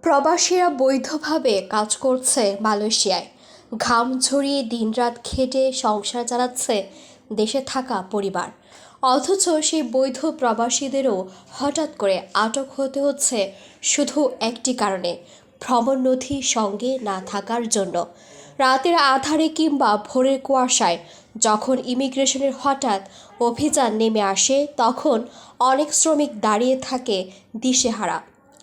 প্রবাসীরা বৈধভাবে কাজ করছে মালয়েশিয়ায়। ঘাম ঝরিয়ে দিনরাত খেটে সংসার চালাচ্ছে দেশে থাকা পরিবার। অথচ সেই বৈধ প্রবাসীদেরও হঠাৎ করে আটক হতে হচ্ছে শুধু একটি কারণে, ভ্রমণ নথি সঙ্গে না থাকার জন্য। রাতের আঁধারে কিংবা ভোরের কুয়াশায় যখন ইমিগ্রেশনের হঠাৎ অভিযান নেমে আসে, তখন অনেক শ্রমিক দাঁড়িয়ে থাকে দিশেহারা।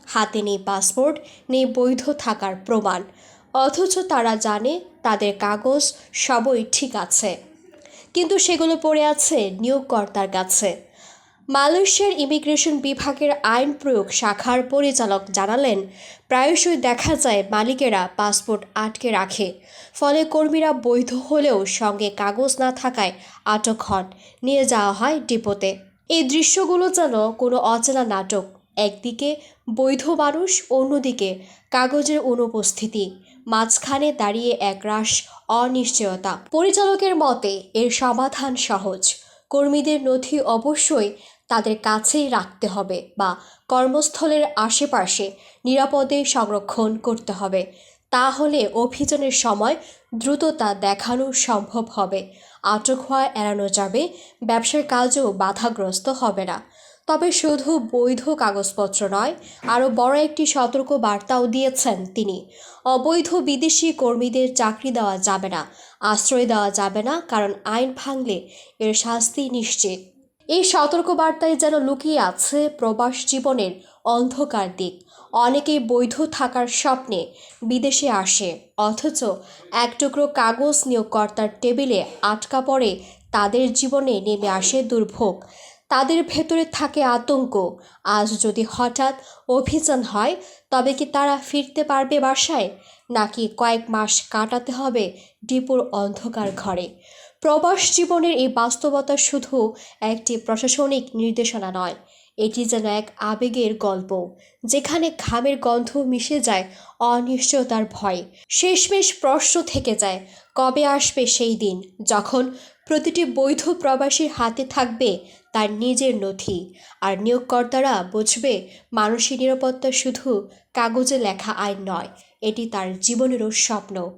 হাতে নেই পাসপোর্ট, নেই বৈধ থাকার প্রমাণ, অথচ তারা জানে তাদের কাগজ সবই ঠিক আছে, কিন্তু সেগুলো পড়ে আছে নিয়োগকর্তার কাছে। মালয়েশিয়ার ইমিগ্রেশন বিভাগের আইন প্রয়োগ শাখার পরিচালক জানালেন, প্রায়শই দেখা যায় মালিকেরা পাসপোর্ট আটকে রাখে, ফলে কর্মীরা বৈধ হলেও সঙ্গে কাগজ না থাকায় আটক হন, নিয়ে যাওয়া হয় ডিপোতে। এই দৃশ্যগুলো যেন কোনো অচেনা নাটক। একদিকে বৈধ মানুষ, অন্যদিকে কাগজের অনুপস্থিতি, মাঝখানে দাঁড়িয়ে একরাশ অনিশ্চয়তা। পরিচালকের মতে এর সমাধান সহজ। কর্মীদের নথি অবশ্যই তাদের কাছেই রাখতে হবে বা কর্মস্থলের আশেপাশে নিরাপদে সংরক্ষণ করতে হবে। তাহলে অভিযানের সময় দ্রুততা দেখানো সম্ভব হবে, আটক হওয়া এড়ানো যাবে, ব্যবসার কাজও বাধাগ্রস্ত হবে না। তবে শুধু বৈধ কাগজপত্র নয়, আরও বড় একটি সতর্ক বার্তাও দিয়েছেন তিনি। অবৈধ বিদেশি কর্মীদের চাকরি দেওয়া যাবে না, আশ্রয় দেওয়া যাবে না, কারণ আইন ভাঙলে এর শাস্তি নিশ্চিত। এই সতর্কবার্তায় যেন লুকিয়ে আছে প্রবাস জীবনের অন্ধকার দিক। অনেকেই বৈধ থাকার স্বপ্নে বিদেশে আসে, অথচ এক টুকরো কাগজ নিয়োগকর্তার টেবিলে আটকা পড়ে তাদের জীবনে নেমে আসে দুর্ভোগ। তাদের ভেতরে থাকে আতঙ্ক, আজ যদি হঠাৎ অভিযান হয় তবে কি তারা ফিরতে পারবে বাসায়, নাকি কয়েক মাস কাটাতে হবে ডিপোর অন্ধকার ঘরে। প্রবাস জীবনের এই বাস্তবতা শুধু একটি প্রশাসনিক নির্দেশনা নয়, এটি যেন এক আবেগের গল্প, যেখানে ঘামের গন্ধ মিশে যায় অনিশ্চয়তার ভয়। শেষমেশ প্রশ্ন থেকে যায়, কবে আসবে সেই দিন যখন প্রতিটি বৈধ প্রবাসীর হাতে থাকবে তার নিজের নথি, আর নিয়োগকর্তারা বুঝবে মানসিক নিরাপত্তা শুধু কাগজে লেখা আইন নয়, এটি তার জীবনেরও স্বপ্ন।